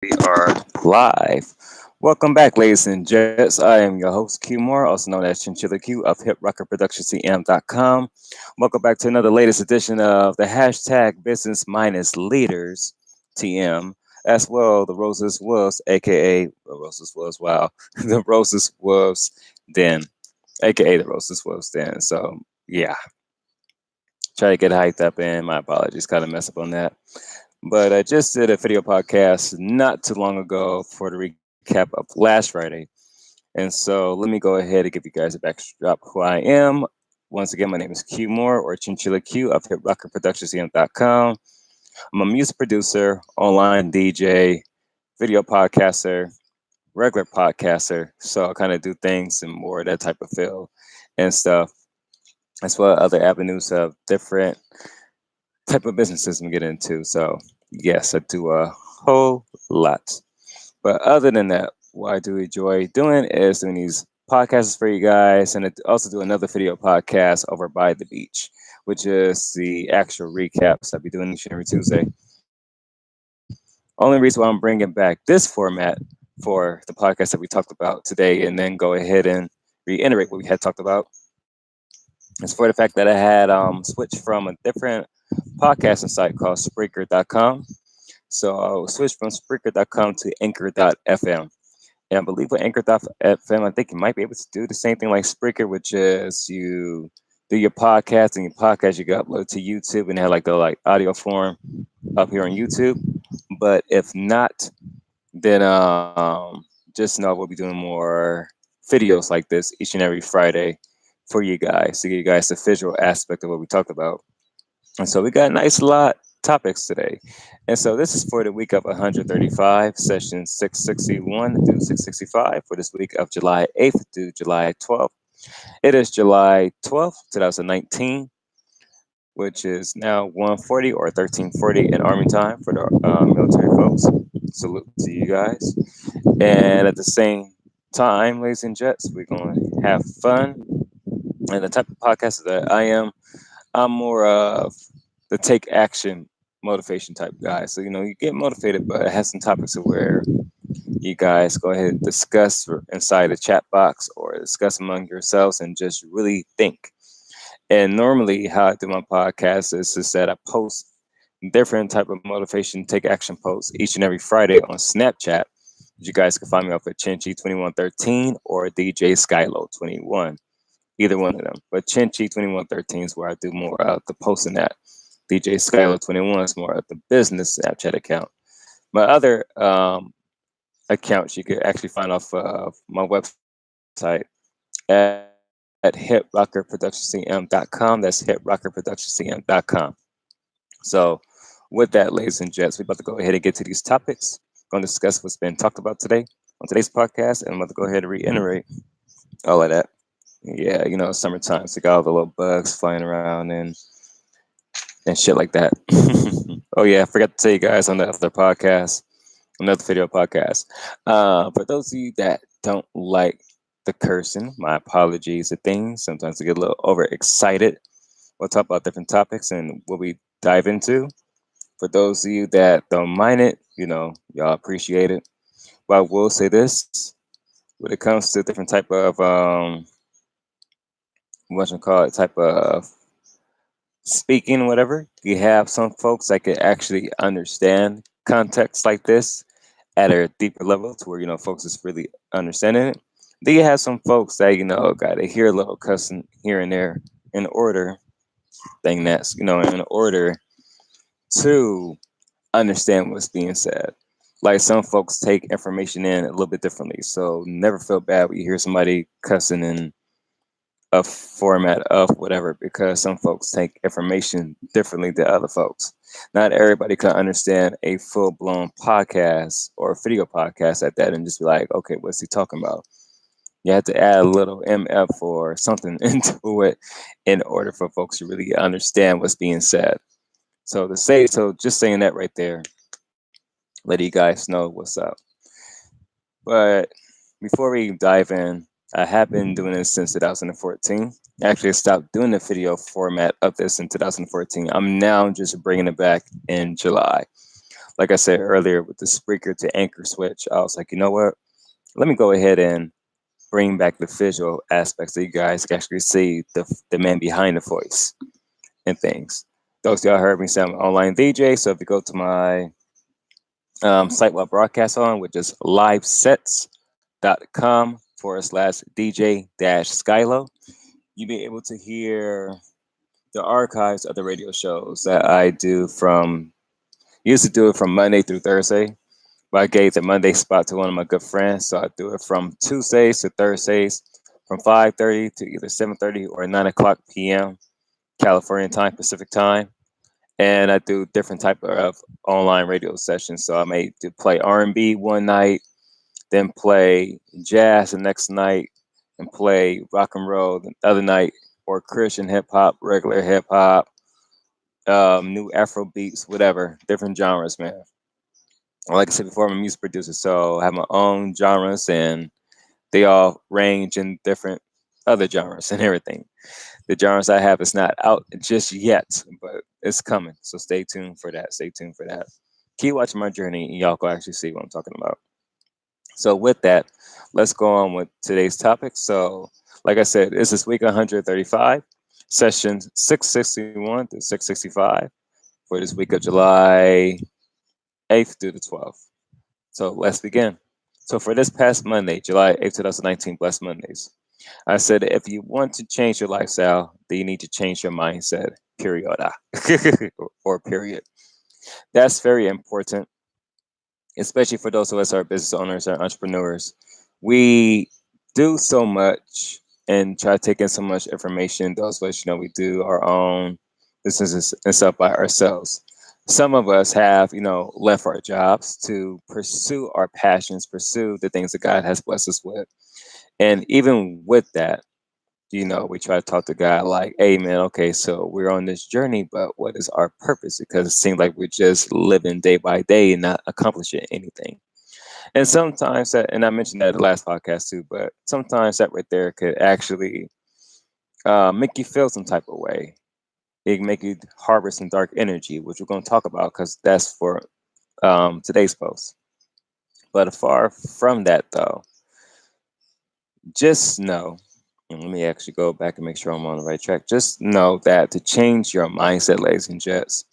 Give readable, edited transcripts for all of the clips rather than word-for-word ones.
We are live. Welcome back, ladies and gents. I am your host, Q Moore, also known as Chinchilla Q of HipRockerProductionsCM.com. Welcome back to another latest edition of the hashtag Business Minus Leaders TM, as well the Roses Wolves, aka the Roses Wolves. Wow, the Roses Wolves Den, aka the Roses Wolves Den. So yeah, try to get hyped up, and my apologies, kind of mess up on that. But I just did a video podcast not too long ago for the recap of last Friday. And so let me go ahead and give you guys a backdrop who I am. Once again, my name is Q Moore or Chinchilla Q of HipRockerProductionsCM.com. I'm a music producer, online DJ, video podcaster, regular podcaster. So I kind of do things in more of that type of feel and stuff, as well as other avenues of different type of businesses we get into. So yes, I do a whole lot. But other than that, what I do enjoy doing is doing these podcasts for you guys, and I also do another video podcast over by the beach, which is the actual recaps I'll be doing each and every Tuesday. Only reason why I'm bringing back this format for the podcast that we talked about today, and then go ahead and reiterate what we had talked about, is for the fact that I had switched from a different podcasting site called Spreaker.com. So I switched from Spreaker.com to Anchor.fm. And I believe with Anchor.fm, I think you might be able to do the same thing like Spreaker, which is you do your podcast and your podcast you got uploaded to YouTube and have like the like audio form up here on YouTube. But if not, then just know we'll be doing more videos like this each and every Friday for you guys to give you guys the visual aspect of what we talked about. And so we got a nice lot topics today. And so this is for the week of 135, session 661 through 665 for this week of July 8th through July 12th. It is July 12th, 2019, which is now 1:40 or 13:40 in Army time for the military folks. Salute to you guys. And at the same time, ladies and gents, we're going to have fun. And the type of podcast that I'm more of the take action motivation type guy. So, you get motivated, but it has some topics of where you guys go ahead and discuss inside the chat box or discuss among yourselves and just really think. And normally how I do my podcast is just that I post different type of motivation take action posts each and every Friday on Snapchat. You guys can find me off at Chinchi2113 or DJ Skylo21, either one of them. But Chinchi2113 is where I do more of the posting at. DJ Skylo21 is more of the business Snapchat account. My other accounts you could actually find off of my website at hitrockerproductioncm.com. That's hitrockerproductioncm.com. So, with that, ladies and gents, we're about to go ahead and get to these topics. Going to discuss what's been talked about today on today's podcast, and I'm about to go ahead and reiterate all of that. Yeah, summertime, so got all the little bugs flying around and shit like that. Oh yeah, I forgot to tell you guys on the other podcast, another video podcast. For those of you that don't like the cursing, my apologies and things. Sometimes I get a little overexcited. We'll talk about different topics and what we dive into. For those of you that don't mind it, y'all appreciate it. But I will say this: when it comes to different type of what you call it, type of speaking, whatever, you have some folks that can actually understand context like this at a deeper level to where, folks is really understanding it. Then you have some folks that, got to hear a little cussing here and there in order, thing that's, in order to understand what's being said. Like some folks take information in a little bit differently. So never feel bad when you hear somebody cussing in a format of whatever, because some folks take information differently than other folks. Not everybody can understand a full blown podcast or a video podcast at that and just be like, okay, what's he talking about? You have to add a little MF or something into it in order for folks to really understand what's being said. So just saying that right there, let you guys know what's up. But before we dive in, I have been doing this since 2014. Actually, I stopped doing the video format of this in 2014. I'm now just bringing it back in July. like I said earlier with the Spreaker to Anchor switch, I was like, you know what? Let me go ahead and bring back the visual aspects so you guys can actually see the man behind the voice and things. Those of y'all heard me say I'm an online DJ. So if you go to my site while broadcast on, which is livesets.com/DJ Skylo, you'll be able to hear the archives of the radio shows that I do from, used to do it from Monday through Thursday. But I gave the Monday spot to one of my good friends, so I do it from Tuesdays to Thursdays, from 5:30 to either 7:30 or 9 o'clock p.m. California time, Pacific time. And I do different type of online radio sessions. So I may do play R&B one night, then play jazz the next night, and play rock and roll the other night, or Christian hip hop, regular hip hop, new Afro beats, whatever, different genres, man. Like I said before, I'm a music producer, so I have my own genres, and they all range in different other genres and everything. The genres I have is not out just yet, but it's coming. So stay tuned for that. Stay tuned for that. Keep watching my journey, and y'all can actually see what I'm talking about. So with that, let's go on with today's topic. So, like I said, this is week 135, session 661 through 665 for this week of July 8th through the 12th. So let's begin. So for this past Monday, July 8th, 2019, Blessed Mondays, I said if you want to change your lifestyle, then you need to change your mindset, period. Or period. That's very important, especially for those of us who are business owners or entrepreneurs. We do so much and try to take in so much information. Those of us, we do our own businesses and stuff by ourselves. Some of us have, left our jobs to pursue our passions, pursue the things that God has blessed us with. And even with that, we try to talk to God like, hey, man, okay, so we're on this journey, but what is our purpose? Because it seems like we're just living day by day and not accomplishing anything. And sometimes that, and I mentioned that in the last podcast too, but sometimes that right there could actually make you feel some type of way. It can make you harbor some dark energy, which we're going to talk about because that's for today's post. But far from that, though, just know, and let me actually go back and make sure I'm on the right track. Just know that to change your mindset, ladies and gents,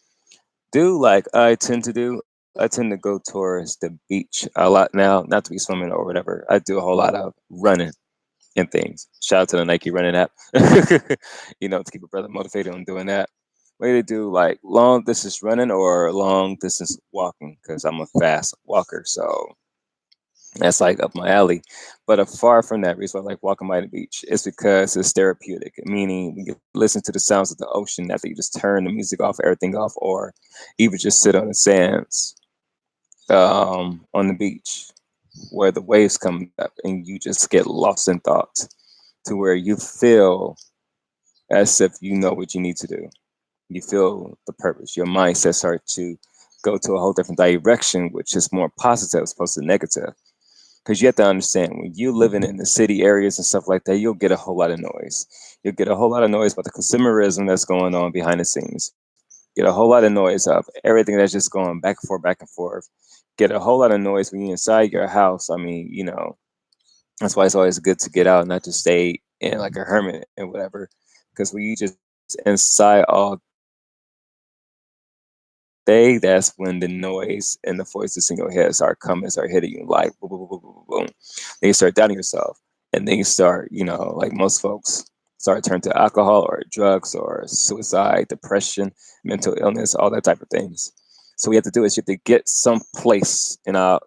do like I tend to do. I tend to go towards the beach a lot now, not to be swimming or whatever. I do a whole lot of running and things. Shout out to the Nike running app, to keep a brother motivated on doing that. Way to do like long distance running or long distance walking because I'm a fast walker. So that's like up my alley. But far from that, reason why I like walking by the beach is because it's therapeutic, meaning you can listen to the sounds of the ocean after you just turn the music off, everything off, or even just sit on the sands on the beach where the waves come up and you just get lost in thought to where you feel as if you know what you need to do. You feel the purpose. Your mindset starts to go to a whole different direction, which is more positive as opposed to negative. Because you have to understand when you living in the city areas and stuff like that, you'll get a whole lot of noise. You'll get a whole lot of noise about the consumerism that's going on behind the scenes. Get a whole lot of noise of everything that's just going back and forth, back and forth. Get a whole lot of noise when you're inside your house. I mean, that's why it's always good to get out and not just stay in like a hermit and whatever. Because when you just inside all day, that's when the noise and the voices in your head start coming, start hitting you like boom, boom, boom, boom, boom. Then you start doubting yourself. And then you start, like most folks, start turning to alcohol or drugs or suicide, depression, mental illness, all that type of things. So what you have to do is you have to get some place, and I'll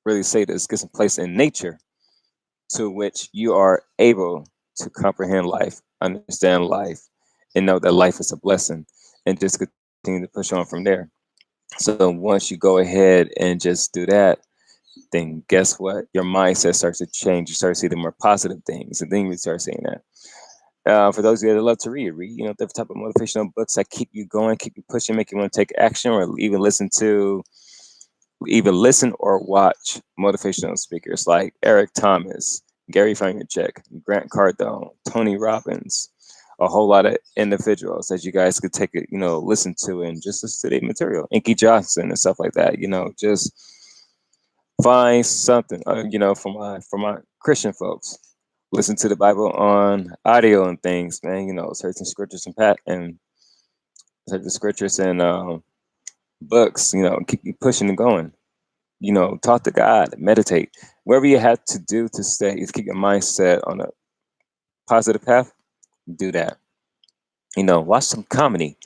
really say this, get some place in nature to which you are able to comprehend life, understand life, and know that life is a blessing, and just continue to push on from there. So once you go ahead and just do that, then guess what? Your mindset starts to change. You start to see the more positive things, and then you start seeing that. For those of you that love to read, different type of motivational books that keep you going, keep you pushing, make you want to take action, or even listen or watch motivational speakers like Eric Thomas, Gary Vaynerchuk, Grant Cardone, Tony Robbins, a whole lot of individuals that you guys could take it, listen to and just listen to their material. Inky Johnson and stuff like that. Just find something. For my Christian folks, listen to the Bible on audio and things, man. Certain scriptures and certain scriptures and books. Keep you pushing and going. Talk to God, meditate. Whatever you have to do to stay, is keep your mindset on a positive path. Do that. Watch some comedy.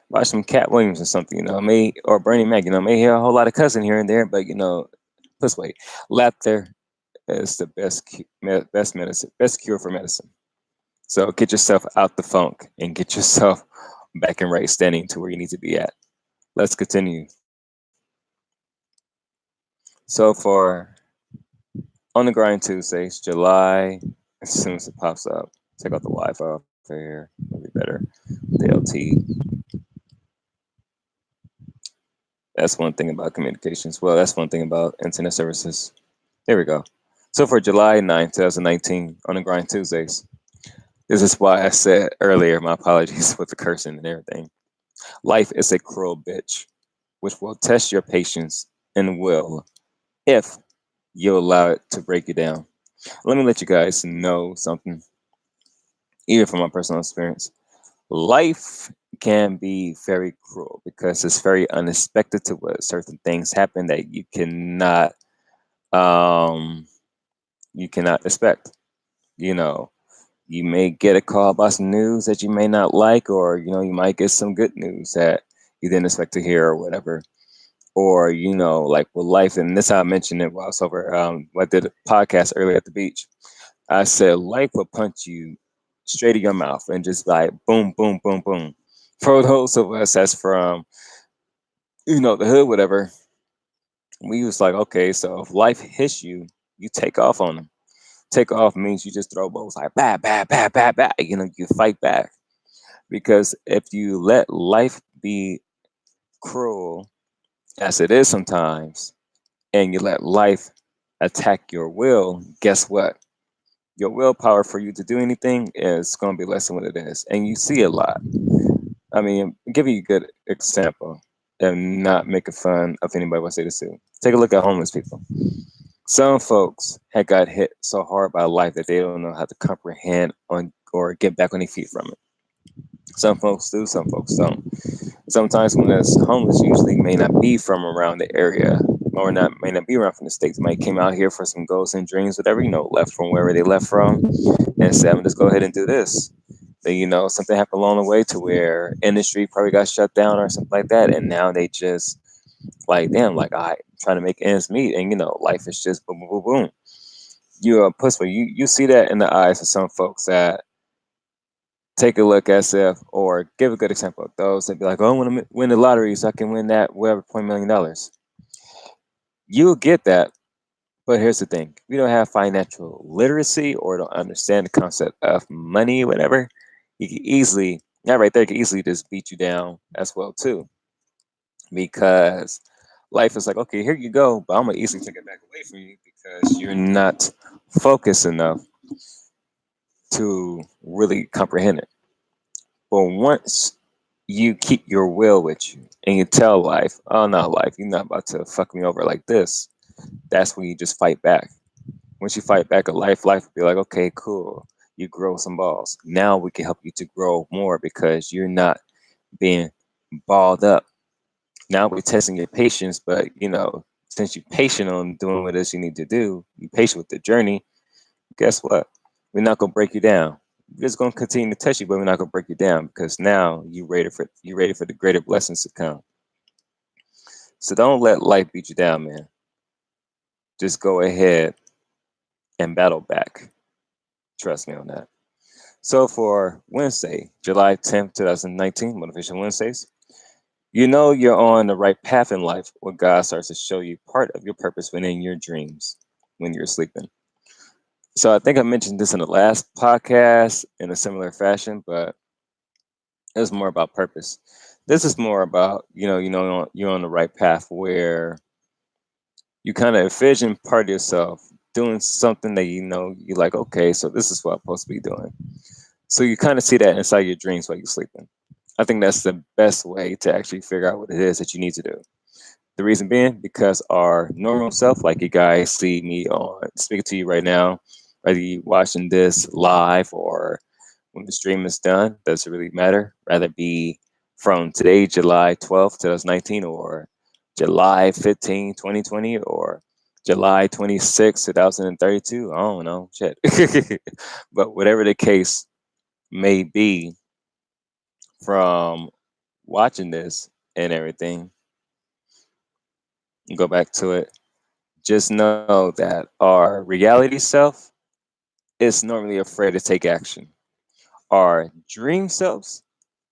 Watch some Cat Williams or something. May or Bernie Mac. May hear a whole lot of cussing here and there, but plus wait, laughter is the best medicine, best cure for medicine. So get yourself out the funk and get yourself back in right standing to where you need to be at. Let's continue. So for On the Grind Tuesdays, July, as soon as it pops up, take out the Wi-Fi off here. It'll be better. The LT. That's one thing about communications. Well, that's one thing about internet services. There we go. So for July 9th, 2019, On the Grind Tuesdays, this is why I said earlier, my apologies with the cursing and everything. Life is a cruel bitch, which will test your patience and will if you allow it to break you down. Let me let you guys know something, even from my personal experience. Life can be very cruel because it's very unexpected to what certain things happen that um you cannot expect. You know, you may get a call about some news that you may not like, or you might get some good news that you didn't expect to hear or whatever. Or like with life, and this I mentioned it while I was over. I did a podcast earlier at the beach. I said life will punch you straight in your mouth and just like boom, boom, boom, boom. For those of us that's from the hood, whatever, we was like, okay, so if life hits you, you take off on them. Take off means you just throw bows like bah, bah, bah, bah, bah. You fight back. Because if you let life be cruel, as it is sometimes, and you let life attack your will, guess what? Your willpower for you to do anything is going to be less than what it is. And you see a lot. I mean, give you a good example and not making fun of anybody when I say this too. Take a look at homeless people. Some folks had got hit so hard by life that they don't know how to comprehend on or get back on their feet from it. Some folks do, some folks don't. Sometimes when it's homeless, usually may not be from around the area or not may not be around from the states. Might came out here for some goals and dreams, whatever, left from wherever they left from and said, I'm just go ahead and do this. Then something happened along the way to where industry probably got shut down or something like that. And now they just like damn, like I trying to make ends meet and life is just boom boom boom boom. You push you see that in the eyes of some folks that take a look as if, or give a good example of those that be like, oh, I want to win the lottery so I can win that whatever $20 million. You'll get that, but here's the thing: if you don't have financial literacy or don't understand the concept of money, whatever, you can easily that right there can easily just beat you down as well too, because life is like, okay, here you go, but I'm gonna easily take it back away from you because you're not focused enough to really comprehend it. But once you keep your will with you and you tell life, oh no, life, you're not about to fuck me over like this, that's when you just fight back. Once you fight back a life will be like, okay, cool. You grow some balls. Now we can help you to grow more because you're not being balled up. Now we're testing your patience, but since you're patient on doing what it is you need to do, you're patient with the journey, guess what? We're not gonna break you down. We're just gonna continue to test you, but we're not gonna break you down because now you ready for the greater blessings to come. So don't let life beat you down, man. Just go ahead and battle back. Trust me on that. So for Wednesday, July 10th, 2019, Motivation Wednesdays, you're on the right path in life when God starts to show you part of your purpose within your dreams when you're sleeping. So I think I mentioned this in the last podcast in a similar fashion, but it's more about purpose. This is more about, you're on the right path where you kind of envision part of yourself doing something that you're like, okay, so this is what I'm supposed to be doing. So you kind of see that inside your dreams while you're sleeping. I think that's the best way to actually figure out what it is that you need to do. The reason being because our normal self, like you guys see me on speaking to you right now, whether you watching this live or when the stream is done, doesn't really matter. Rather be from today, July 12th, 2019, or July 15, 2020, or July 26th, 2032. I don't know. Shit. But whatever the case may be from watching this and everything, go back to it. Just know that our reality self is normally afraid to take action. Our dream selves,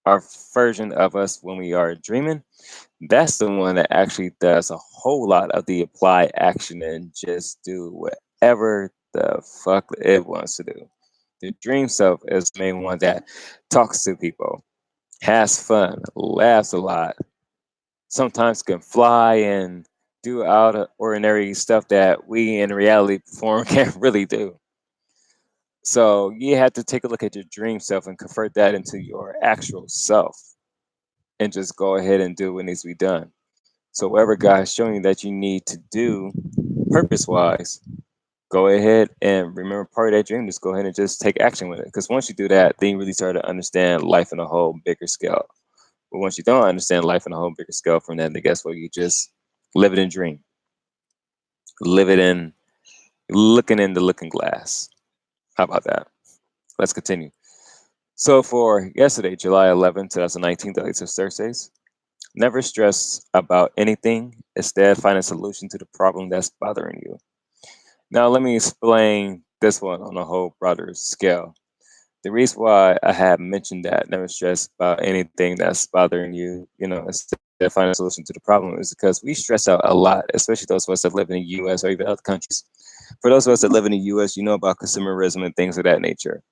our version of us when we are dreaming, that's the one that actually does a whole lot of the apply action and just do whatever the fuck it wants to do. The dream self is the main one that talks to people, has fun, laughs a lot, sometimes can fly and do out of ordinary stuff that we in reality form can't really do. So you have to take a look at your dream self and convert that into your actual self and just go ahead and do what needs to be done. So whatever God's showing you that you need to do purpose wise, go ahead and remember part of that dream. Just go ahead and just take action with it. Because once you do that, then you really start to understand life in a whole bigger scale. But once you don't understand life in a whole bigger scale from that, then guess what? You just live it in dream. Live it in looking in the looking glass. How about that? Let's continue. So for yesterday, July 11th, 2019, the latest Thursdays, never stress about anything. Instead, find a solution to the problem that's bothering you. Now, let me explain this one on a whole broader scale. The reason why I have mentioned that never stress about anything that's bothering you, instead of finding a solution to the problem, is because we stress out a lot, especially those of us that live in the US or even other countries. For those of us that live in the US, you know about consumerism and things of that nature.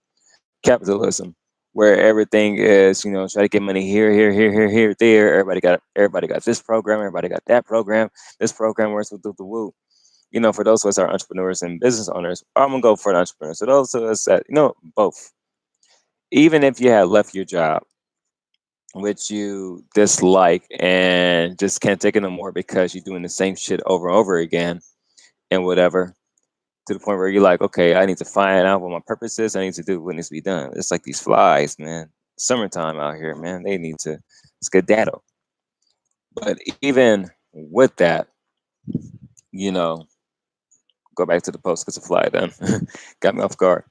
Capitalism, where everything is, try to get money here, here, here, here, here, there. Everybody got this program, everybody got that program. This program works with the woo. For those of us that are entrepreneurs and business owners, I'm gonna go for an entrepreneur. So those of us that, both. Even if you had left your job, which you dislike and just can't take it no more because you're doing the same shit over and over again and whatever, to the point where you're like, okay, I need to find out what my purpose is. I need to do what needs to be done. It's like these flies, man. Summertime out here, man. They need to skedaddle. But even with that, you know, go back to the post because the fly done got me off guard.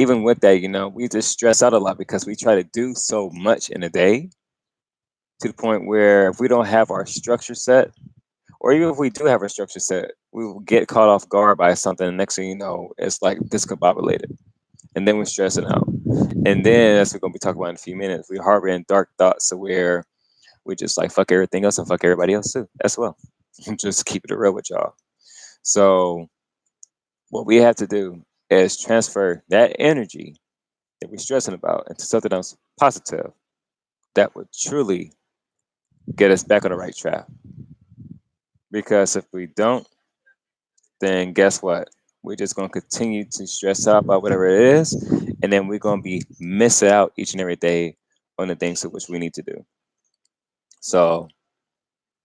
Even with that, we just stress out a lot because we try to do so much in a day to the point where if we don't have our structure set, or even if we do have our structure set, we will get caught off guard by something. And next thing you know, it's like discombobulated. And then we're stressing out. And then, as we're going to be talking about in a few minutes, we harbor in dark thoughts of where we just like fuck everything else and fuck everybody else too, as well. Just keep it real with y'all. So, what we have to do is transfer that energy that we're stressing about into something else positive that would truly get us back on the right track. Because if we don't, then guess what? We're just going to continue to stress out about whatever it is, and then we're going to be missing out each and every day on the things to which we need to do. So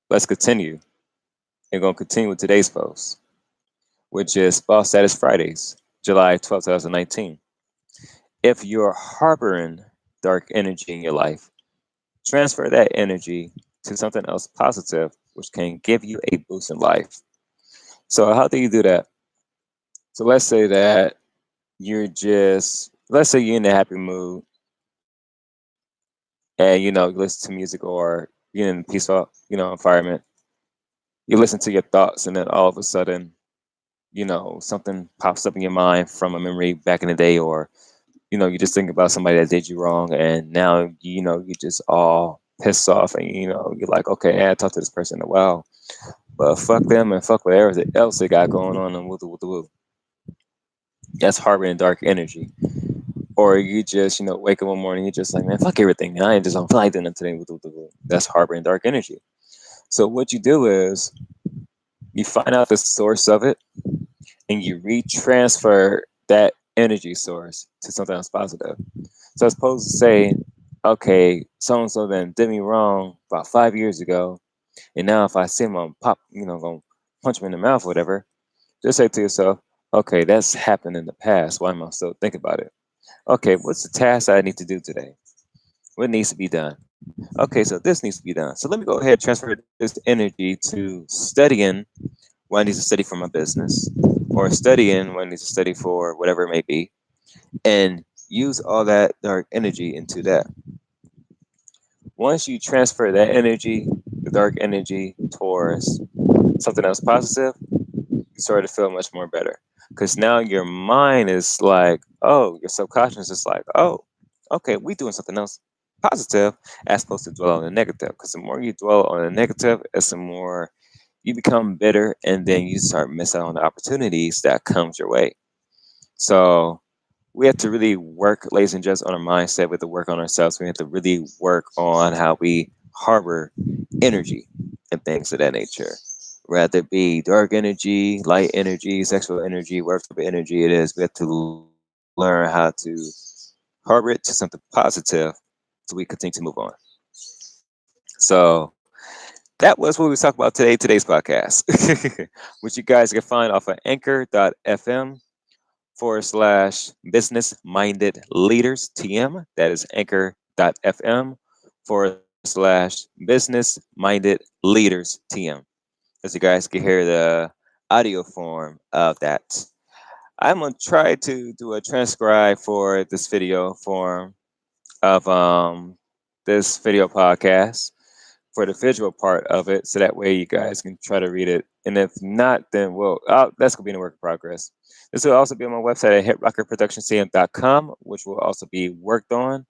let's continue. And going to continue with today's post, which is Boss Status Fridays, July 12th, 2019. If you're harboring dark energy in your life, transfer that energy to something else positive, which can give you a boost in life. So how do you do that? So let's say that let's say you're in a happy mood and, you listen to music or you're in a peaceful, environment. You listen to your thoughts and then all of a sudden, something pops up in your mind from a memory back in the day, or, you just think about somebody that did you wrong and now, you just all pissed off and, you're like, okay, I haven't talked to this person in a while, but fuck them and fuck whatever else they got going on and woo. That's harboring dark energy. Or you just, wake up one morning, you're just like, man, fuck everything. And I just don't feel like doing it today. That's harboring dark energy. So what you do is you find out the source of it and you retransfer that energy source to something else positive. So as opposed to say, okay, so and so then did me wrong about 5 years ago, and now if I see him, I'm pop, gonna punch him in the mouth or whatever. Just say to yourself, okay, that's happened in the past. Why am I still thinking about it? Okay, what's the task I need to do today? What needs to be done? Okay, so this needs to be done. So let me go ahead and transfer this energy to studying what I need to study for my business, or studying what I need to study for whatever it may be, and use all that dark energy into that. Once you transfer that energy, the dark energy, towards something else positive, you start to feel much more better. Because now your mind is like, oh, your subconscious is like, oh, okay, we doing something else positive as opposed to dwell on the negative. Because the more you dwell on the negative, it's the more you become bitter, and then you start missing on the opportunities that comes your way. So we have to really work, ladies and gents, on our mindset. We have to work on ourselves. We have to really work on how we harbor energy and things of that nature. Rather it be dark energy, light energy, sexual energy, whatever type of energy it is, we have to learn how to harbor it to something positive so we continue to move on. So that was what we was talking about today, today's podcast, which you guys can find off of anchor.fm/, business minded leaders TM. That is anchor.fm/ business minded leaders TM. As you guys can hear the audio form of that. I'm gonna try to do a transcribe for this video form of this video podcast for the visual part of it, so that way you guys can try to read it. And if not, then well, that's gonna be in a work in progress. This will also be on my website at hitrockerproductioncm.com, which will also be worked on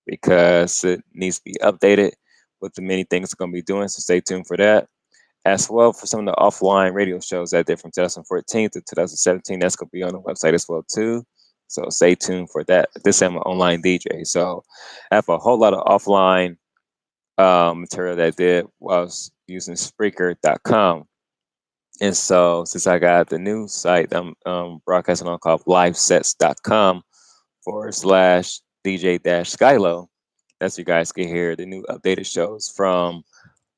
because it needs to be updated with the many things I'm gonna be doing. So stay tuned for that. As well for some of the offline radio shows that I did from 2014 to 2017, that's gonna be on the website as well too. So stay tuned for that. This I'm an online DJ, so I have a whole lot of offline material that I did whilst using Spreaker.com. And so since I got the new site I'm broadcasting on called livesets.com/DJ Skylo, that's you guys can hear the new updated shows from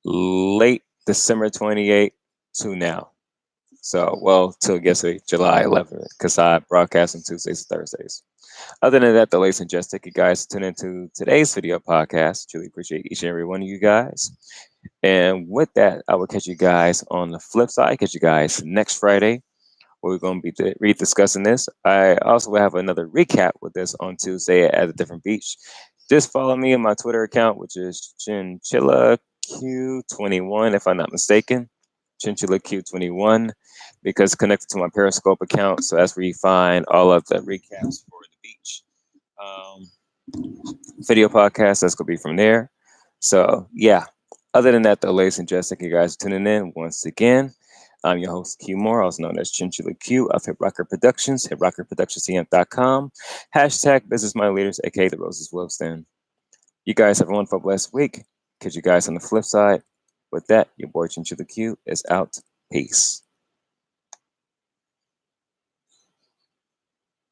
late December 28th to now. So, well, till yesterday, July 11th, because I broadcast on Tuesdays and Thursdays. Other than that, though, ladies and gents, thank you guys for tuning into today's video podcast. Truly appreciate each and every one of you guys. And with that, I will catch you guys on the flip side. Catch you guys next Friday, where we're going to be rediscussing this. I also will have another recap with this on Tuesday at a different beach. Just follow me on my Twitter account, which is ChinchillaQ21, if I'm not mistaken. ChinchillaQ21, because connected to my Periscope account. So that's where you find all of the recaps for the beach video podcast. That's going to be from there. So, yeah. Other than that, though, ladies and gents, thank you guys for tuning in once again. I'm your host, Q Moore, also known as Chinchilla Q of Hip Rocker Productions, hitrockerproductioncm.com. Hashtag Business Mind Leaders, aka The Roses Wilson. You guys have a wonderful, blessed week. Catch you guys on the flip side. With that, your boy Chinchilla Q is out. Peace.